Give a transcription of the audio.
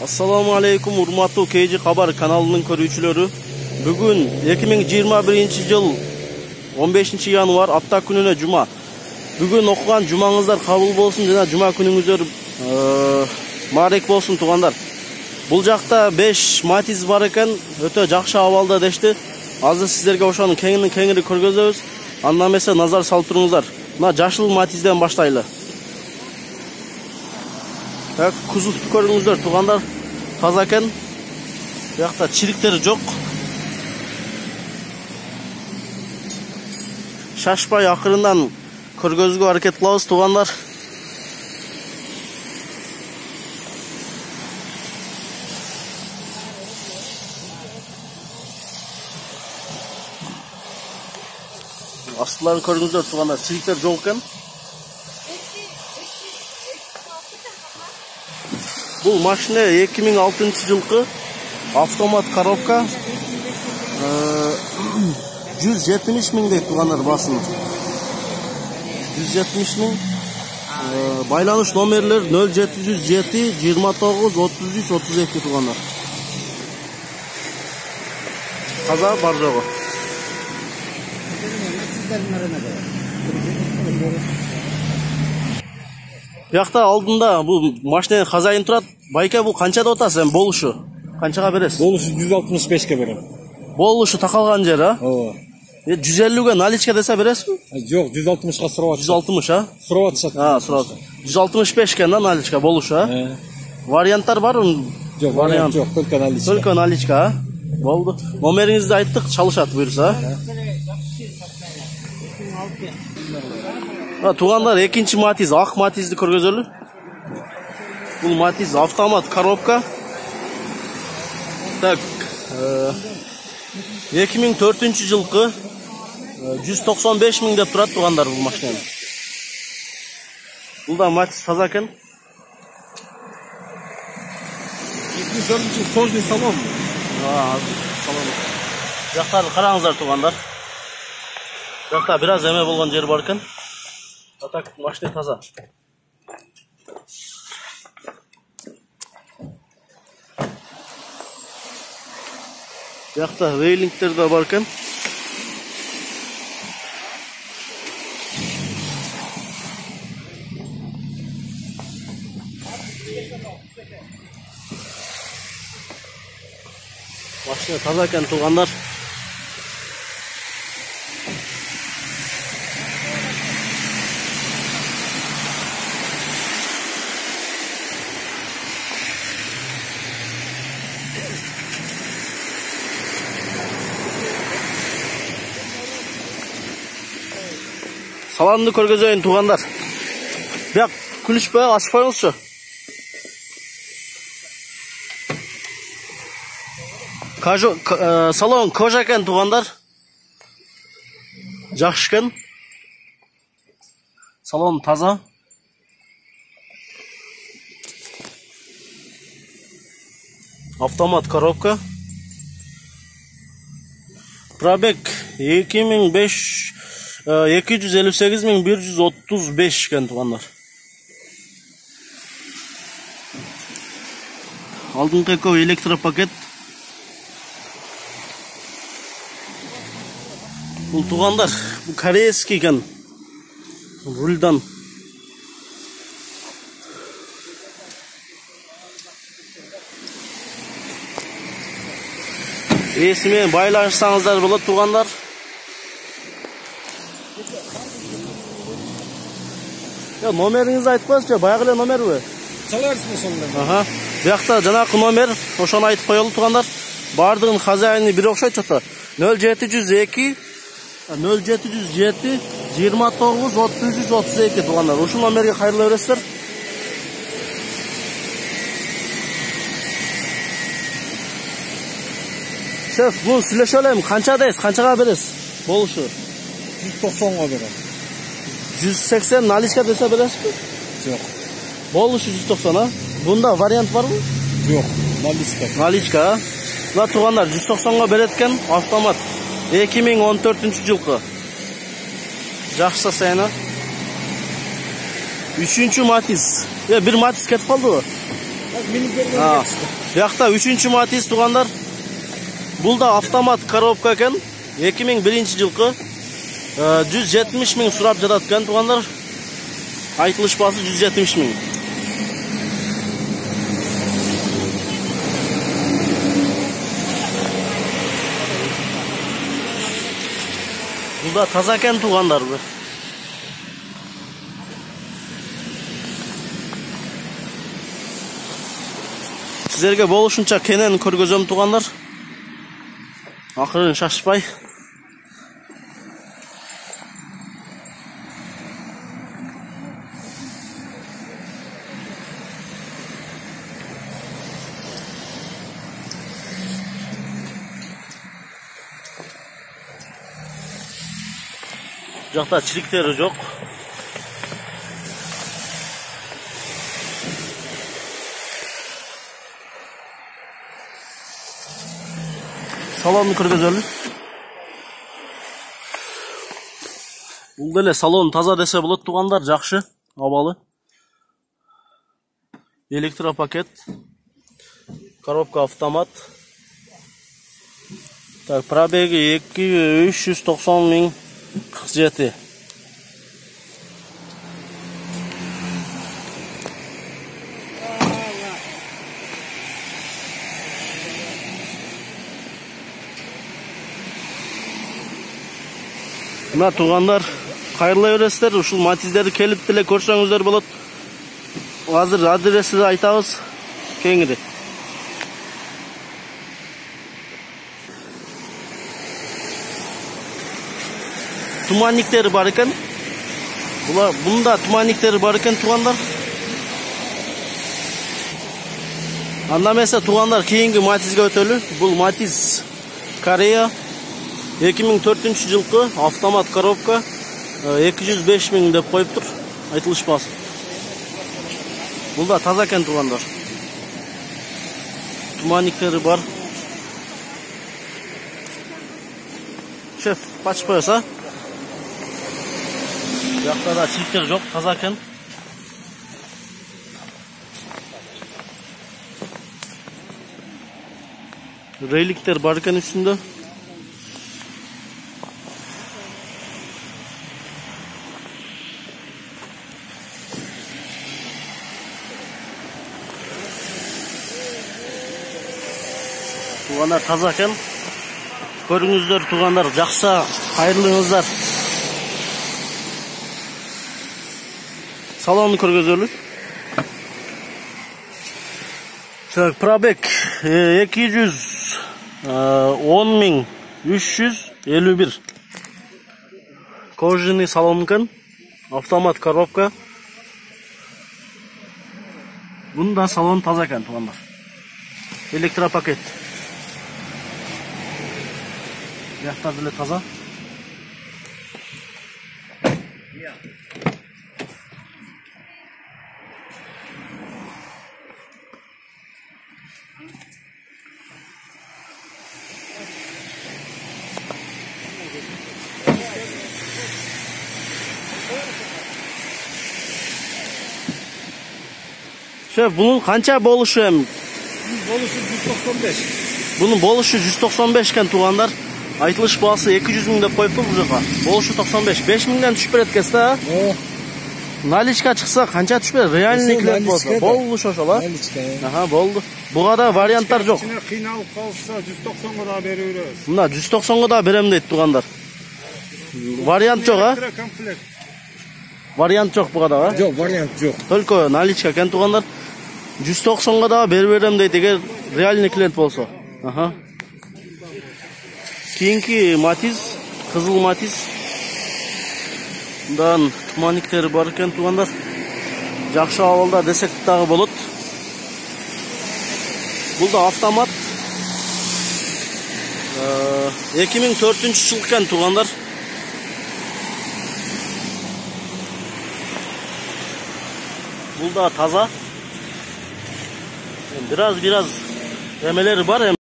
Assalamu alaikum урматтуу KG Кабар каналынын көрүүчүлөрү. Бүгүн 2021 жыл 15 январ апта күнүнө жума. Бүгүн окуган жумаңыздар кабыл болсун жана жума күнүңүздөр маарек болсун туугандар. Бул жакта 5 матиз бар экен, өтө жакшы абалда дешти. Азыр сиздерге ошону кеңири көргөзөбүз. Андан эмесе назар салып туруңуздар. Мына жашыл матизден баштайлы. Кузовду көрүңүздөр туугандар, таза экен. Бuyakta чириктери жок. Шашпай акырындан көргөзүүгө аракет кылабыз туугандар. Астыларын көрүңүздөр туугандар, чириктер жок экен. Бұл машина 2006 жылқы автомат коробка 170 миңдей туғандар басын. 170 миң. Байланыш номерлер 0707 29 33 32 туғандар. Қаза бар жоғы. Бuyakta алдында бұл машиненин хозяин турат. Байке бұл канчада отасың болушу? Канчага бересиз? Болушу 165-ке берем. Болушу такалган жер, а? Ооба. 150-ге наличка десе бересизби? Жок, 160-ка сурап атышат. 160, а? Сурап атышат. Сурап. 165-ке наличка болушу, а? Варианттар бар? Жок, вариант жок, только наличка. Только наличка, а? Болду. Номериңизди айттык, чалышат буюрса. Тугандар, экинчи матиз, ак матизди көргөзөлү. Бул матиз автомат коробка. Так, 2004 жылкы 195 миң деп турат тугандар бул машина. Бул да матиз таза экен. 2004 тожный салон. Салон. Жактарды караңыздар тугандар. Жакта бир аз эме болгон жер бар экен. Так, машина таза. Бuyakta рейлингтер да бар экен. Машина таза экен туугандар. Салонду көргөзөйүн туугандар. Бияк күлүшпөй, ачпайбызчы. Салон кожа экен туугандар. Жакшы экен. Салон таза. Автомат коробка. Пробег 258.135 экен туугандар. Алдыңкы экөө электропакет. Бул туугандар, бул корейский экен. Рульдан. Эсимен байланышсаңыздар болот туугандар. Номериңизди айтып коесузчу, баягы эле номерби? Чаларсызбы ошондо? Бuyakta жанакы номер, ошону айтып коелу туугандар. Бардыгынын хозяины бир окшойт чото. 0702 29 33 32 туугандар. Ушул номерге кайрыла бересиздер. Шеф, бул сүйлөшө элем, канча дейсиз, канчага бересиз? Болушу 190-га берем. 180 наличка десе бересизби? Жок. Болушу 190, а? Бунда вариант барбы? Жок, наличка. Наличка, а? Мына туугандар 190-га берет экен, автомат. 2014 жылкы. Жакшы сайына. 3-матиз. Бир матиз кетип калдыбы? Бияқта 3-ші Matiz туғандар. Бұл да автомат коробка екен. 2001 жылқы. 170 мың сұрап жатады екен туғандар. Айтылыш басы 170 мың. Бұл да таза екен туғандар. Сіздерге болушынша кенен көргізем туғандар. Ақырын шашпай. Жақта чириктері жоқ. Салонны көргөзөлү. Бул деле салон таза десе болот туғандар, жакшы, абалы. Электропакет. Коробка автомат. Так, пробеги 390 мың 47. Мына туғандар, қайырлы бересіздер. Ушул Матиздерди келип деле көрсөңүздөр болот. Азыр адрести айтабыз кеңири. Туманниктери бар екен. Бунда туманниктери бар екен туғандар. Анда эмесе туғандар, кейинги Матизге өтөлү. Бул Матиз Корея 2004 жылқы, автомат коробка, 205 мың деп қойыптыр, айтылыш басы. Бұл да таза екен туғандар. Туманниктері бар. Шеф, пачып қойса. Жақта да чириктер жоқ, таза екен. Рейликтер бар екен үстінде. Туғандар таза екен. Көріңіздер туғандар, жақсы, қайырлыңыздар. Салонны көргөзөлү. Так, пробег 210 мың 351. Кожаный салон екен. Автомат коробка. Бұнда салон таза екен туғандар. Электропакет. Яқтар деле таза. Шеф, bunun қанша болушу эми? Болушу 195. Bunun болушу 195 екен туғандар. Айтылыш басы 200 мың деп қойыпты бұл жаққа. Болушу 95. 5 мыңдан түшіп берет кесті, а? Наличка шықса қанша түшіп берет? Реальный клиент болса. Болды шошала. Аха, болды. Бұға да варианттар жоқ. Қиналып қалса 190-ға да бере береміз. Мына 190-ға да берем дейді туғандар. Вариант жоқ, а? Вариант жоқ бұға да, а? Жоқ, вариант жоқ. Только наличка екен туғандар. 190-ға да берем дейді, егер реальный клиент болса. Аха. Кейінгі Матиз, қызыл Матиз. Бұндан туманниктері бар екен туғандар. Жақшы авалда десек тағы болот. Бұл да автомат. 2004 жыл екен туғандар. Бұл да таза. Biraz emеleri бар.